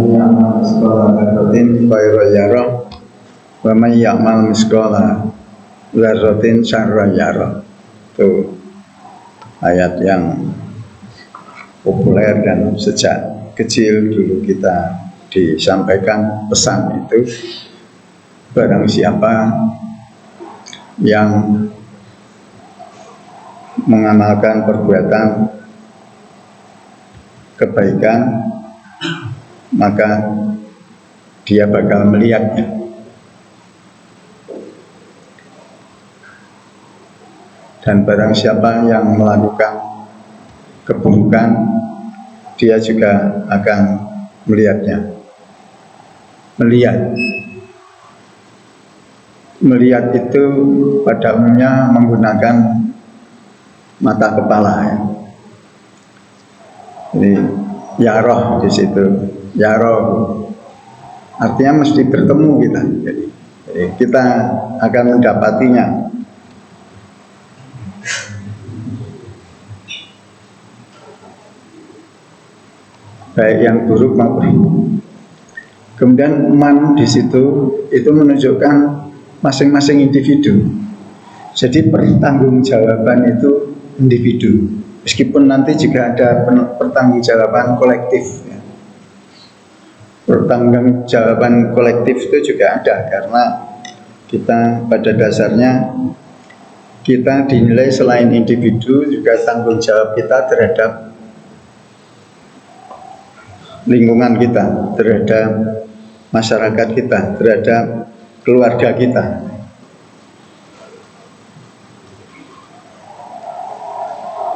ya'mal misqala dzarratin khairan yarah wa may ya'mal misqala dzarratin syarran yarah. Itu ayat yang populer dan sejak kecil dulu kita disampaikan pesan itu, barang siapa yang mengamalkan perbuatan kebaikan maka dia bakal melihatnya. Dan barang siapa yang melakukan keburukan, dia juga akan melihatnya. Melihat itu pada umumnya menggunakan mata kepala ya. Jadi yaroh di situ, yaroh artinya mesti bertemu kita. Jadi kita akan mendapatinya. Baik yang buruk maupun. Kemudian man di situ itu menunjukkan masing-masing individu. Jadi pertanggungjawaban itu individu. Meskipun nanti juga ada pertanggungjawaban kolektif. Ya. Pertanggungjawaban kolektif itu juga ada karena kita pada dasarnya kita dinilai selain individu juga tanggung jawab kita terhadap lingkungan kita, terhadap masyarakat kita, terhadap keluarga kita.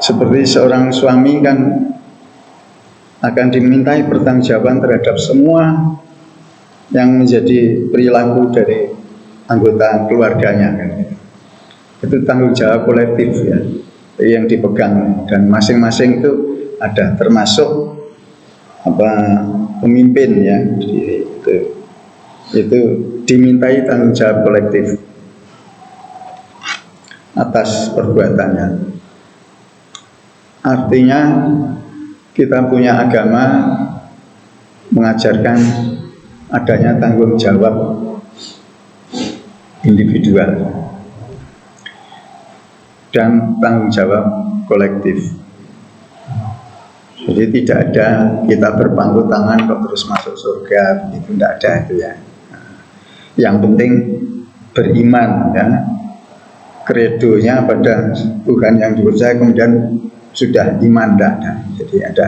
Seperti seorang suami kan akan dimintai pertanggungjawaban terhadap semua yang menjadi perilaku dari anggota keluarganya kan. Itu tanggung jawab kolektif ya, yang dipegang dan masing-masing itu ada, termasuk pemimpin ya, itu dimintai tanggung jawab kolektif atas perbuatannya. Artinya kita punya agama mengajarkan adanya tanggung jawab individual dan tanggung jawab kolektif. Jadi tidak ada kita berpangku tangan kok terus masuk surga, itu tidak ada itu ya. Yang penting beriman ya, kredonya pada Tuhan yang dipercaya, kemudian sudah iman dah. Jadi ada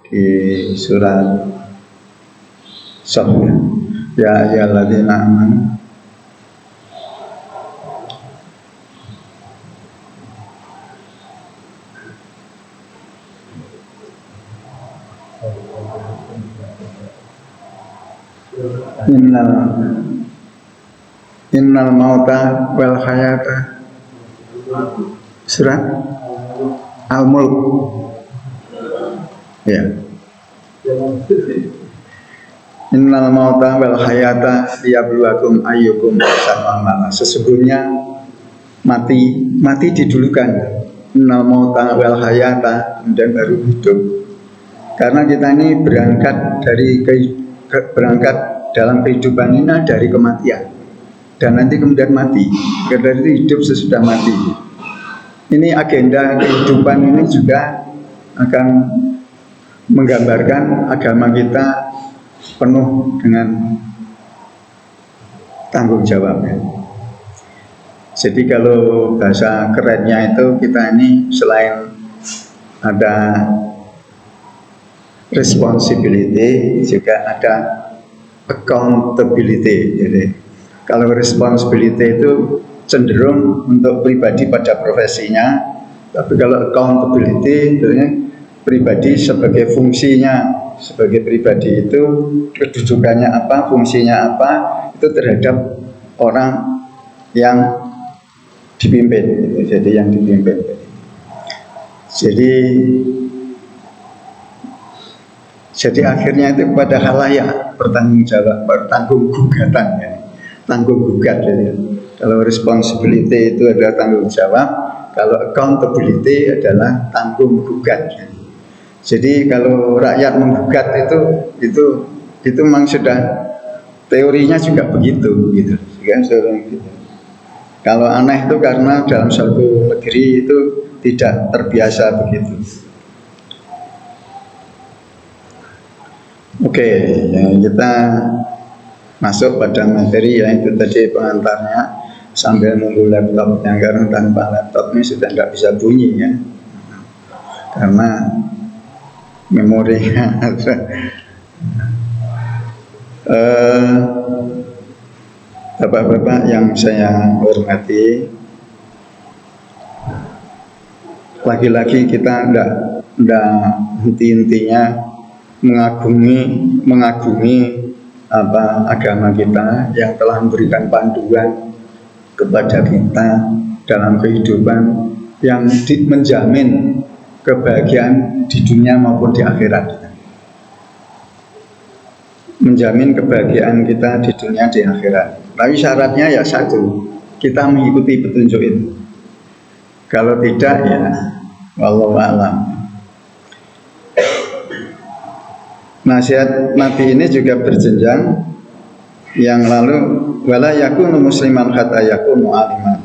di surat Shaf ya ayyuhalladzina amanu innal mauta wal hayata, surat Al-Mulk ya. Innal mauta wal hayata liyabluwakum ayyukum ahsanu amala. Sesungguhnya mati didulukan. Innal mauta wal hayata, kemudian baru hidup. Karena kita ini berangkat dalam kehidupan ini dari kematian dan nanti kemudian mati. Karena itu hidup sesudah mati. Ini agenda kehidupan ini juga akan menggambarkan agama kita penuh dengan tanggung jawabnya. Jadi kalau bahasa kerennya itu kita ini selain ada responsibility juga ada accountability. Jadi kalau responsibility itu cenderung untuk pribadi pada profesinya, tapi kalau accountability itu pribadi sebagai fungsinya, sebagai pribadi itu kedudukannya apa, fungsinya apa, itu terhadap orang yang dipimpin. Jadi yang dipimpin. Jadi akhirnya itu pada halayak bertanggung gugatan ya. Tanggung gugat ya. Kalau responsibility itu adalah tanggung jawab, Kalau accountability adalah tanggung gugat. Jadi kalau rakyat menggugat itu memang sudah teorinya juga begitu gitu. Gitu. Kalau aneh itu karena dalam suatu negeri itu tidak terbiasa begitu. Oke, ya kita masuk pada materi ya, itu tadi pengantarnya. Sambil nunggu laptopnya, karena tanpa laptop ini sudah tidak bisa bunyi ya, karena memorinya Bapak-bapak yang saya hormati, lagi-lagi kita tidak henti-hentinya mengagumi agama kita yang telah memberikan panduan kepada kita dalam kehidupan yang menjamin kebahagiaan di dunia maupun di akhirat. Menjamin kebahagiaan kita di dunia di akhirat. Tapi syaratnya ya satu, kita mengikuti petunjuk itu. Kalau tidak ya wallahu a'lam. Nasihat Nabi ini juga berjenjang. Yang lalu wala yakunu musliman hatta yakunu aliman.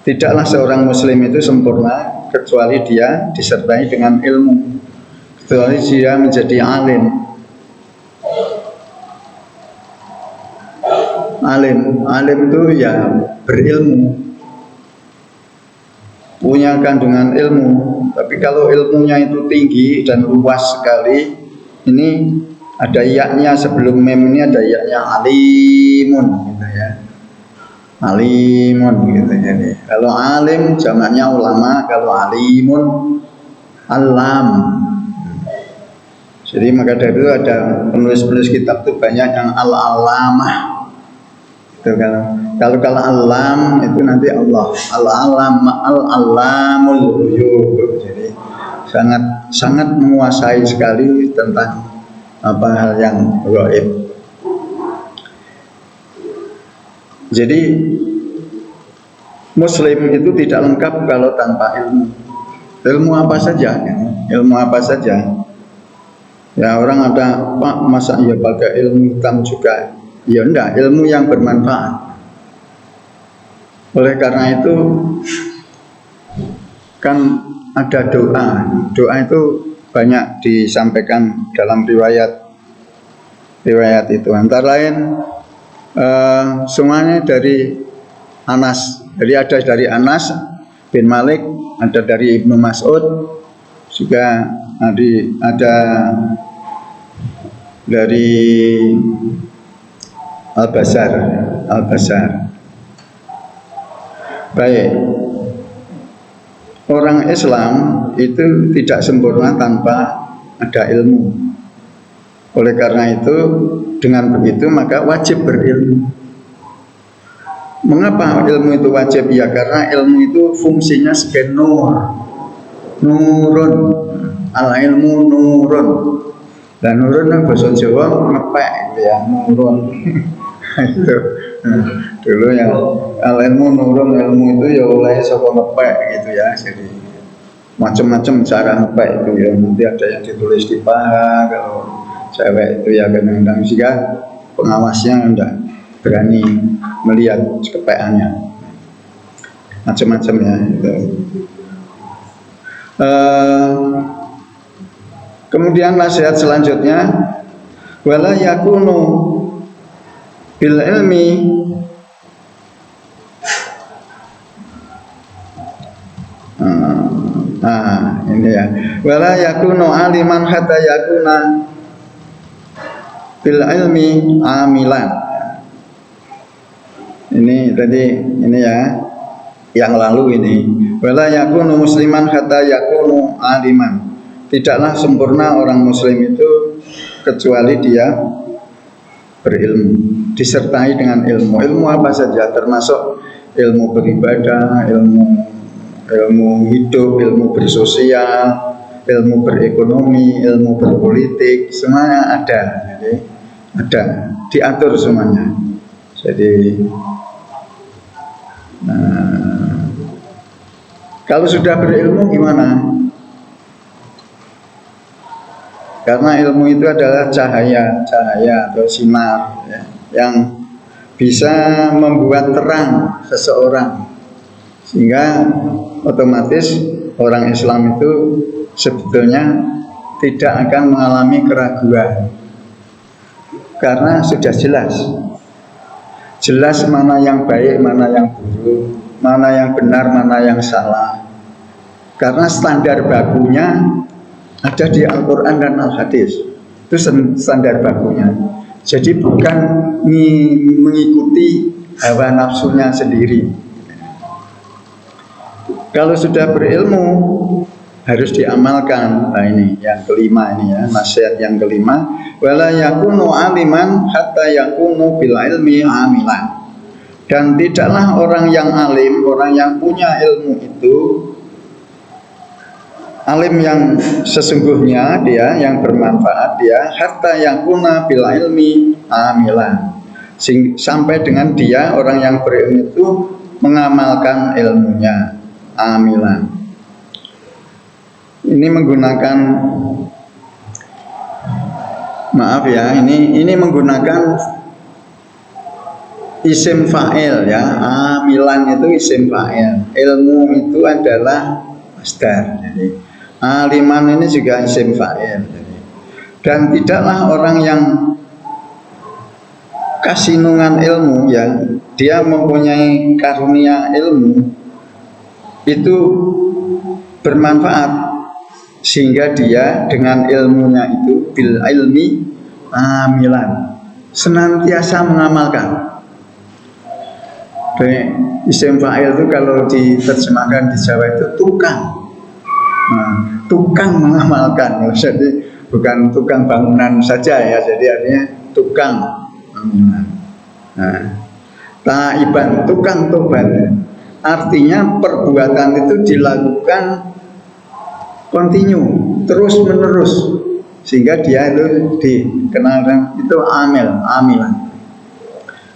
Tidaklah seorang muslim itu sempurna kecuali dia disertai dengan ilmu, kecuali dia menjadi alim. Alim itu ya berilmu, punya kandungan ilmu. Tapi kalau ilmunya itu tinggi dan luas sekali, ini ada yaknya sebelum mem ini ada yaknya alimun gitu ya. Alimun gitu jadi. Kalau alim jamaknya ulama, kalau alimun alam. Jadi maka dari itu ada penulis-penulis kitab itu banyak yang al-alamah. Itu kalau alam itu nanti Allah. Al-alam al-alamul ghuyub. Jadi sangat menguasai sekali tentang hal yang gaib. Jadi muslim itu tidak lengkap kalau tanpa ilmu. Ilmu apa saja ya? Ilmu apa saja. Ya orang ada, Pak, masa ya pakai ilmu hitam juga? Ya enggak, ilmu yang bermanfaat. Oleh karena itu kan ada doa. Doa itu banyak disampaikan dalam riwayat itu. Antara lain semuanya dari Anas. Jadi ada dari Anas bin Malik, ada dari Ibnu Mas'ud, juga ada dari Al-Basar. Baik. Orang Islam itu tidak sempurna tanpa ada ilmu. Oleh karena itu, dengan begitu maka wajib berilmu. Mengapa ilmu itu wajib? Ya karena ilmu itu fungsinya sebagai nurun. Al-ilmu nurun. Dan nurun kan bahasa Jawa ngepek ya, nurun. Itu dulu yang al-ilmu nurun, ilmu itu ya oleh sapa ngepek gitu ya. Jadi macam-macam cara ngepek itu ya. Nanti ada yang ditulis di paha, kalau cewek itu ya kadang-kadang jika pengawasnya enggak berani melihat kepeannya, macam-macam ya itu. Kemudian nasihat selanjutnya wala yakunu bil ilmi ini ya, wala yakunu aliman hatta yakuna bil ilmi amilan. Ini tadi ini ya yang lalu ini. Wala yakunu musliman hatta yakunu aliman. Tidaklah sempurna orang muslim itu kecuali dia berilmu, disertai dengan ilmu. Ilmu apa saja, termasuk ilmu beribadah, ilmu hidup, ilmu bersosial, ilmu berekonomi, ilmu berpolitik, semuanya ada. Jadi ada, diatur semuanya. Jadi Kalau sudah berilmu gimana? Karena ilmu itu adalah cahaya atau sinar ya, yang bisa membuat terang seseorang, sehingga otomatis orang Islam itu sebetulnya tidak akan mengalami keraguan, karena sudah jelas mana yang baik, mana yang buruk, mana yang benar, mana yang salah. Karena standar bakunya ada di Al-Quran dan Al-Hadis. Itu standar bakunya. Jadi bukan mengikuti hawa nafsunya sendiri. Kalau sudah berilmu harus diamalkan. Nah ini yang kelima ini ya, nasihat yang kelima. Wala yakunu aliman hatta yakunu bil ilmi amilan. Dan tidaklah orang yang alim, orang yang punya ilmu itu, alim yang sesungguhnya dia, yang bermanfaat dia, hatta yakuna bil ilmi amilan, sampai dengan dia orang yang berilmu itu mengamalkan ilmunya, amilan. Ini menggunakan, maaf ya, ini menggunakan isim fa'il ya. Amilan itu isim fa'il, ilmu itu adalah masdar. Jadi aliman ini juga isim fa'il. Dan tidaklah orang yang kasinungan ilmu ya, dia mempunyai karunia ilmu itu bermanfaat, sehingga dia dengan ilmunya itu bil ilmi amilan, senantiasa mengamalkan. Isim fa'il itu kalau diterjemahkan di Jawa itu tukang. Nah, tukang mengamalkan. Jadi bukan tukang bangunan saja ya, jadi artinya tukang bangunan. Nah, taiban, tukang tobat. Artinya perbuatan itu dilakukan kontinu, terus menerus, sehingga dia itu dikenalkan itu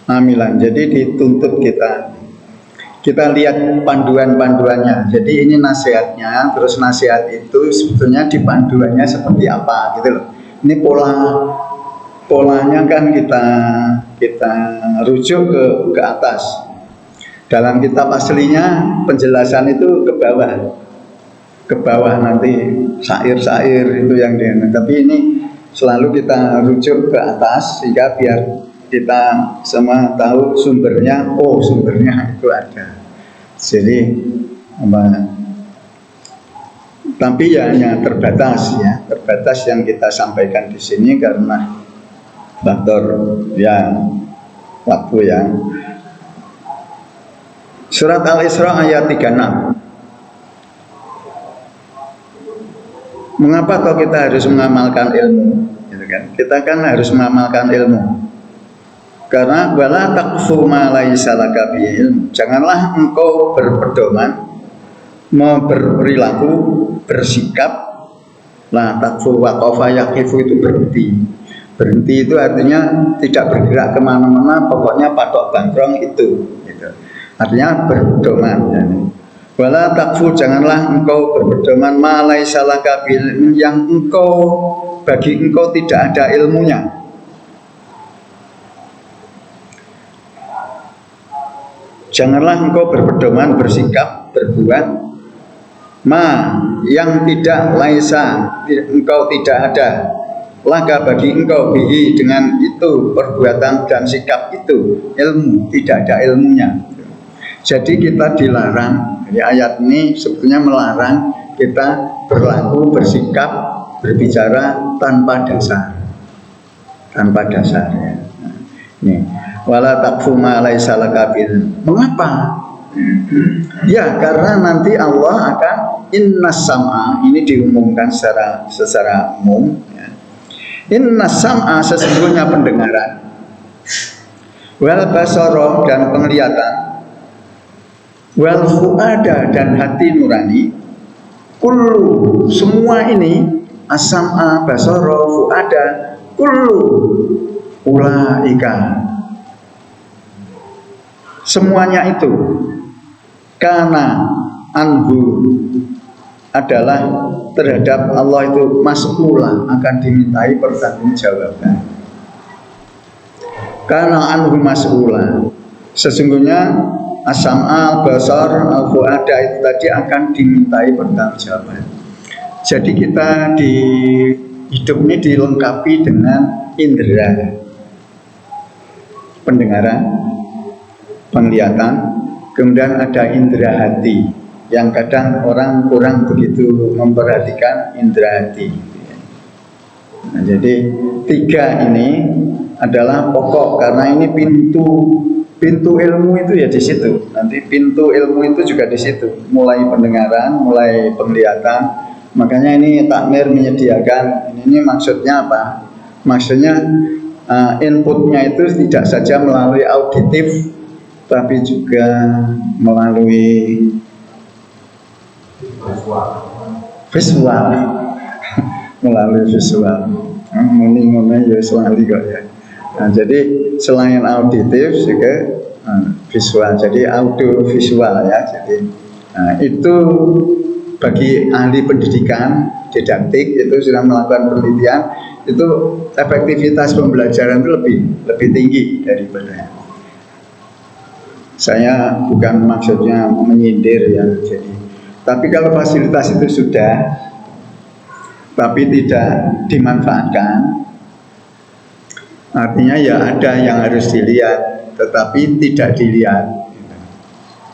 amilan. Jadi dituntut kita lihat panduan-panduannya. Jadi ini nasihatnya, terus nasihat itu sebetulnya di panduannya seperti apa gitu loh. Ini polanya kan kita rujuk ke atas. Dalam kitab aslinya penjelasan itu ke bawah nanti syair-syair itu yang tapi ini selalu kita rujuk ke atas, sehingga biar kita semua tahu sumbernya. Oh, sumbernya itu ada. Jadi tapi ya hanya terbatas yang kita sampaikan di sini karena faktor ya waktu ya. Surat Al-Isra ayat 36. Mengapa kok kita harus mengamalkan ilmu? Gitu kan? Kita kan harus mengamalkan ilmu. Karena wala taqfu ma laisa laka bihi ilm. Janganlah engkau berpedoman, berperilaku, bersikap. La taqfu waqafa yaqifu itu berhenti. Berhenti itu artinya tidak bergerak kemana-mana, pokoknya patok bangkrong itu. Gitu. Artinya berpedoman. Yani. Wala taqfu, janganlah engkau berpedoman ma laisa laka bihi ilm, yang bagi engkau tidak ada ilmunya. Janganlah engkau berpedoman, bersikap, berbuat yang tidak laisa, engkau tidak ada laka bagi engkau bihi dengan itu perbuatan dan sikap itu ilmu, tidak ada ilmunya. Jadi kita dilarang. Jadi ayat ini sebetulnya melarang kita berlaku, bersikap, berbicara tanpa dasar ya. Nih, wala taqfu ma laisa laka bil. Mengapa? Ya, karena nanti Allah akan innas sam'a, ini diumumkan secara umum ya. Innas sam'a, sesungguhnya pendengaran, wal basara, dan penglihatan, wal fuada, dan hati nurani, kullu, semua ini, as-sam'a, basara, fuada, kullu ulaika, semuanya itu karena anhu adalah terhadap Allah itu mas'ula, akan dimintai pertanggungjawaban. Karena anhu mas'ula, sesungguhnya as-sam'a, al-basar, al-fu'ada itu tadi akan dimintai pertanggungjawaban. Jadi kita di hidup ini dilengkapi dengan indera pendengaran, penglihatan, kemudian ada indera hati yang kadang orang kurang begitu memperhatikan indera hati. Nah, jadi 3 ini adalah pokok karena ini pintu ilmu itu ya di situ. Nanti pintu ilmu itu juga di situ. Mulai pendengaran, mulai penglihatan. Makanya ini takmir menyediakan. Ini maksudnya apa? Maksudnya inputnya itu tidak saja melalui auditif, tapi juga melalui visual. Melalui visual. Ngomong-ngomong ya selalu kok ya. Nah, jadi selain auditif juga visual, jadi audio visual ya. Jadi itu bagi ahli pendidikan didaktik itu sudah melakukan penelitian, itu efektivitas pembelajaran itu lebih tinggi daripada. Saya bukan maksudnya menyindir ya, jadi tapi kalau fasilitas itu sudah tapi tidak dimanfaatkan, artinya ya ada yang harus dilihat tetapi tidak dilihat,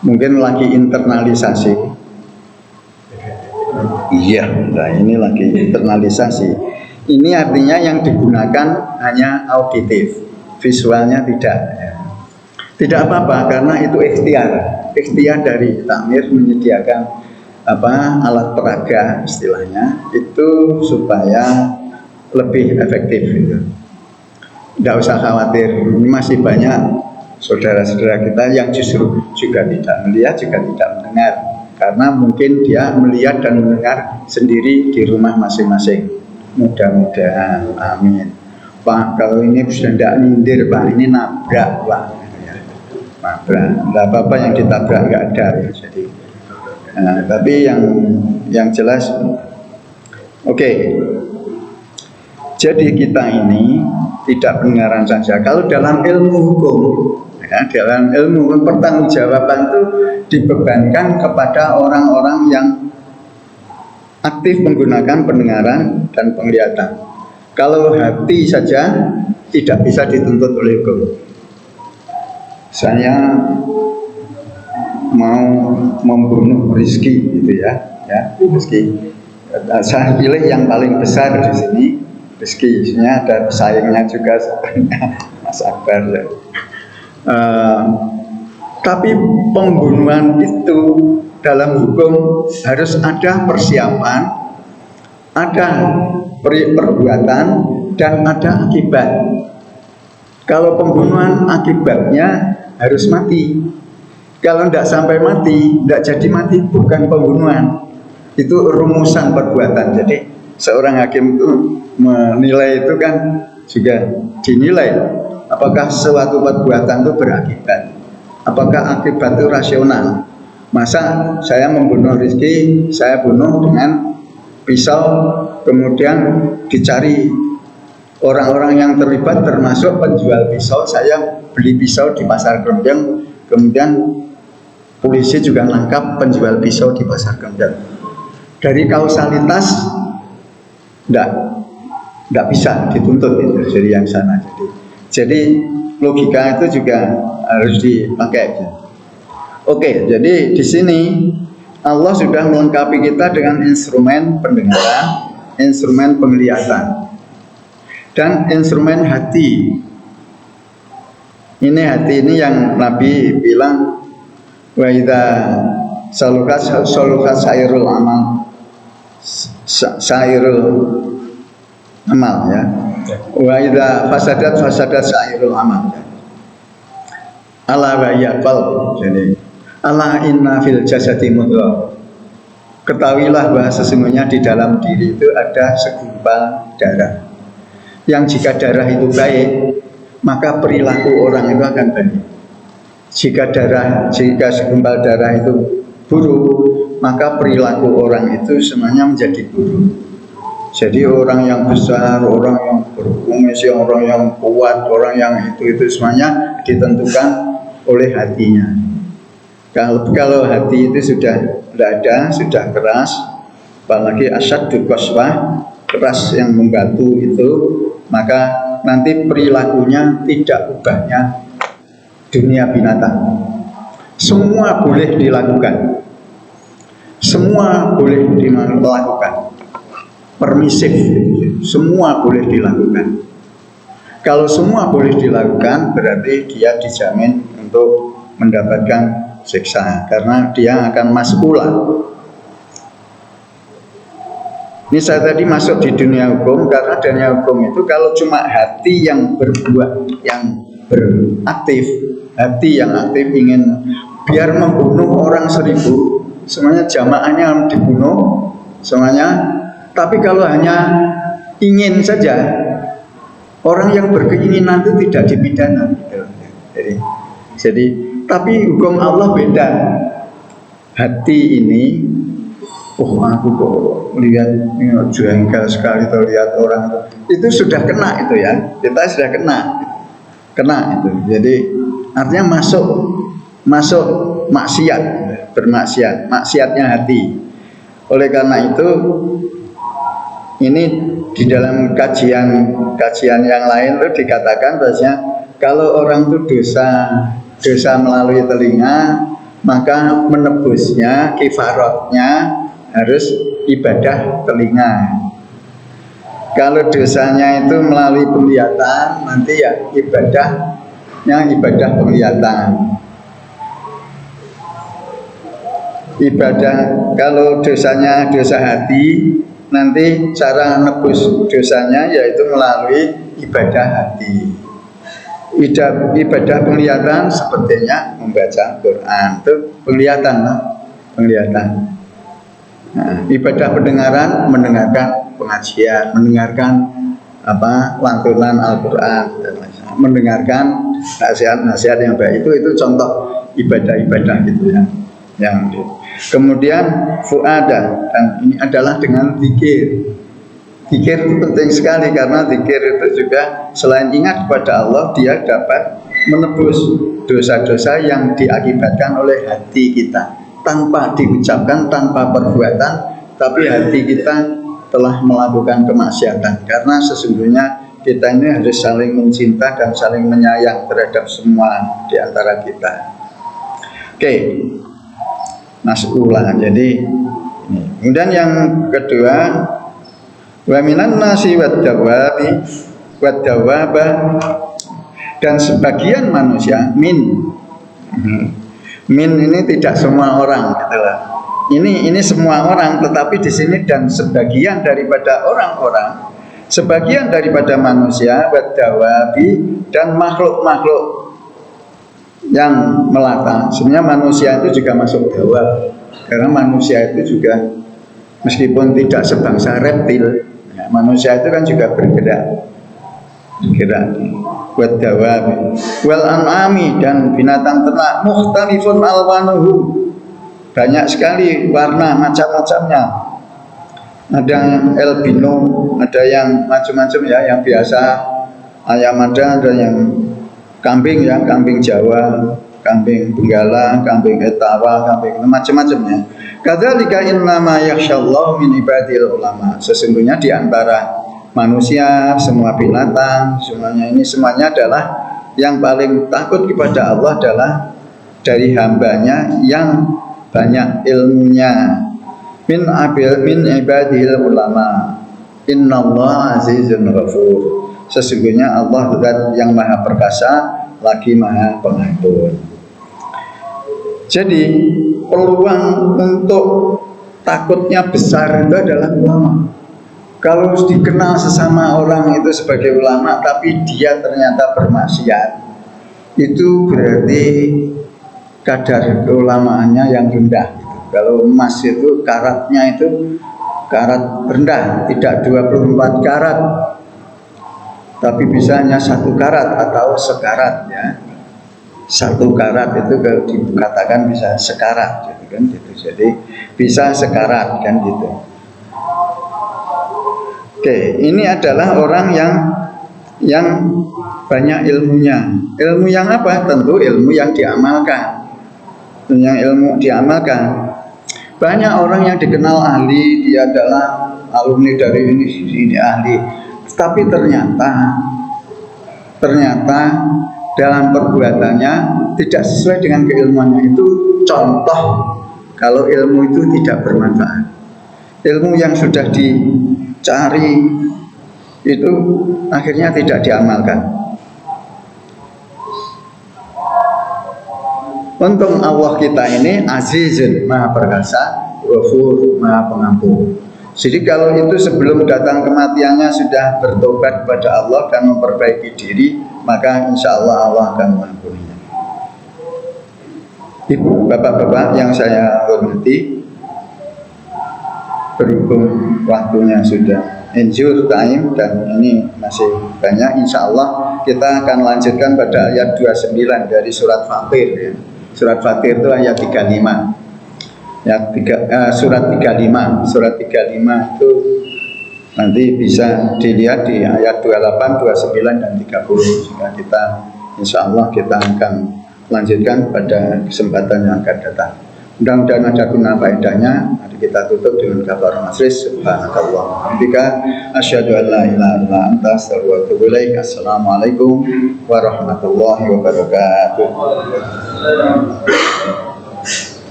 mungkin lagi internalisasi. Iya, nah ini lagi internalisasi. Ini artinya yang digunakan hanya auditif, visualnya tidak. Tidak apa-apa karena itu ikhtiar dari takmir menyediakan alat peraga istilahnya itu supaya lebih efektif gitu. Tidak usah khawatir, ini masih banyak saudara-saudara kita yang justru juga tidak melihat, juga tidak mendengar, karena mungkin dia melihat dan mendengar sendiri di rumah masing-masing. Mudah-mudahan, amin. Pak, kalau ini sudah tidak nindir Pak, ini nabrak Pak. Nabrak, tidak apa-apa yang ditabrak nggak ada ya. Jadi, tapi yang jelas, oke. Jadi kita ini tidak pendengaran saja. Kalau dalam ilmu hukum, ya, dalam ilmu pertanggungjawaban itu dibebankan kepada orang-orang yang aktif menggunakan pendengaran dan penglihatan. Kalau hati saja tidak bisa dituntut oleh hukum. Saya mau membunuh rezeki gitu ya, rezeki. Saya pilih yang paling besar di sini. Rezekinya ada pesaingnya juga Mas Akbar ya. Tapi pembunuhan itu dalam hukum harus ada persiapan, ada perbuatan, dan ada akibat. Kalau pembunuhan akibatnya harus mati. Kalau tidak sampai mati, tidak jadi mati, bukan pembunuhan. Itu rumusan perbuatan. Jadi seorang hakim itu menilai itu kan juga dinilai apakah suatu perbuatan itu berakibat, apakah akibat itu rasional. Masa saya membunuh Rizky, saya bunuh dengan pisau, kemudian dicari orang-orang yang terlibat termasuk penjual pisau, saya beli pisau di pasar Krembeng, kemudian polisi juga nangkap penjual pisau di pasar Krembeng. Dari kausalitas tidak bisa dituntut itu dari yang sana. Jadi logika itu juga harus dipakai. Oke, jadi di sini Allah sudah melengkapi kita dengan instrumen pendengaran, instrumen penglihatan, dan instrumen hati. Ini hati ini yang Nabi bilang wa idza salukat sairul amal, sairul amal ya. Wa idza fasadat sairul amal. Ala wa ya qalb. Jadi ala inna fil jasadi mudghah. Ketahuilah bahwa sesungguhnya di dalam diri itu ada segumpal darah. Yang jika darah itu baik, maka perilaku orang itu akan baik. Jika segumpal darah itu buruk, maka perilaku orang itu semuanya menjadi buruk. Jadi orang yang besar, orang yang berfungsi, orang yang kuat, orang yang itu semuanya ditentukan oleh hatinya. Kalau hati itu sudah tidak ada, sudah keras, apalagi asyaddu qaswah, keras yang membatu itu, maka nanti perilakunya tidak ubahnya dunia binatang. Semua boleh dilakukan, semua boleh dilakukan, permisif, semua boleh dilakukan. Kalau semua boleh dilakukan, berarti dia dijamin untuk mendapatkan siksa, karena dia akan masuk pula. Ini saya tadi masuk di dunia hukum, karena dunia hukum itu kalau cuma hati yang berbuat, yang beraktif, hati yang aktif ingin biar membunuh orang 1000, semuanya jamaahnya dibunuh semuanya. Tapi kalau hanya ingin saja, orang yang berkeinginan itu tidak dipidana. Jadi tapi hukum Allah beda. Hati ini, aku kok lihat ini jengkel sekali tuh lihat orang itu sudah kena itu ya, kita sudah kena itu. Jadi artinya masuk maksiat, bermaksiat, maksiatnya hati. Oleh karena itu, ini di dalam kajian yang lain itu dikatakan bahwasanya kalau orang itu dosa melalui telinga, maka menebusnya, kifaratnya harus ibadah telinga. Kalau dosanya itu melalui penglihatan, nanti ya ibadahnya ibadah penglihatan. Ibadah kalau dosanya dosa hati, nanti cara nebus dosanya yaitu melalui ibadah hati. Ibadah penglihatan sepertinya membaca Quran, itu penglihatan. Nah, ibadah pendengaran, mendengarkan pengajian, mendengarkan lantunan Al-Quran, mendengarkan nasihat-nasihat yang baik, itu contoh ibadah-ibadah gitu ya. Kemudian fu'ada, dan ini adalah dengan zikir. Zikir itu penting sekali, karena zikir itu juga selain ingat kepada Allah, dia dapat menebus dosa-dosa yang diakibatkan oleh hati kita, tanpa diucapkan, tanpa perbuatan, tapi hati kita telah melakukan kemaksiatan. Karena sesungguhnya kita ini harus saling mencinta dan saling menyayang terhadap semua di antara kita. Oke. Mas'ulah. Jadi ini. Kemudian yang kedua, wa minan nasi wad-dawabi wad-dawaba, dan sebagian manusia min ini tidak semua orang gitu lah. Ini semua orang, tetapi di sini dan sebagian daripada orang-orang, sebagian daripada manusia wad-dawabi, dan makhluk-makhluk yang melata. Sebenarnya manusia itu juga masuk dawa, karena manusia itu juga meskipun tidak sebangsa reptil, ya, manusia itu kan juga bergerak buat dawa. Wal an'ami, dan binatang ternak, mukhtalifun alwanuhu, banyak sekali warna macam-macamnya. Ada yang albino, ada yang macam-macam ya, yang biasa ayam ada yang kambing ya, kambing Jawa, kambing Benggala, kambing Etawa, kambing macam-macamnya. Kadzalika innama yakhsyallahu min ibadil ulama. Sesungguhnya di antara manusia, semua binatang, semuanya adalah yang paling takut kepada Allah adalah dari hambanya yang banyak ilmunya. Min ibadil ulama. Innallaha azizun ghafur. Sesungguhnya Allah zat yang maha perkasa lagi maha pengampun. Jadi peluang untuk takutnya besar itu adalah ulama. Kalau dikenal sesama orang itu sebagai ulama, tapi dia ternyata bermaksiat, itu berarti kadar keulamaannya yang rendah. Kalau emas itu karatnya itu karat rendah, tidak 24 karat, tapi bisa hanya 1 karat atau sekarat ya. 1 karat itu kalau dikatakan bisa sekarat gitu kan gitu. Jadi bisa sekarat kan gitu. Oke, ini adalah orang yang banyak ilmunya. Ilmu yang apa? Tentu ilmu yang diamalkan. Yang ilmu diamalkan. Banyak orang yang dikenal ahli, dia adalah alumni dari ini ahli. Tapi ternyata dalam perbuatannya tidak sesuai dengan keilmuannya. Itu contoh kalau ilmu itu tidak bermanfaat. Ilmu yang sudah dicari itu akhirnya tidak diamalkan. Untung Allah kita ini Azizun, Maha Perkasa, Ghafur, Maha Pengampun. Jadi kalau itu sebelum datang kematiannya sudah bertobat kepada Allah dan memperbaiki diri, maka insya Allah Allah akan mengampuninya. Ibu, bapak-bapak yang saya hormati, berhubung waktunya sudah injur time dan ini masih banyak, insya Allah kita akan lanjutkan pada ayat 29 dari surat Fatir ya. Surat Fatir itu ayat 35. Surat 35 itu nanti bisa dilihat di ayat 28, 29 dan 30. Sehingga kita insya Allah kita akan lanjutkan pada kesempatan yang akan datang. Mudah-mudahan ada guna faedahnya. Mari kita tutup dengan kabar majlis. Subhanakallahumma wa bihamdika asyhadu an la ilaha illa anta astaghfiruka wa atubu ilaik. Assalamualaikum warahmatullahi wabarakatuh.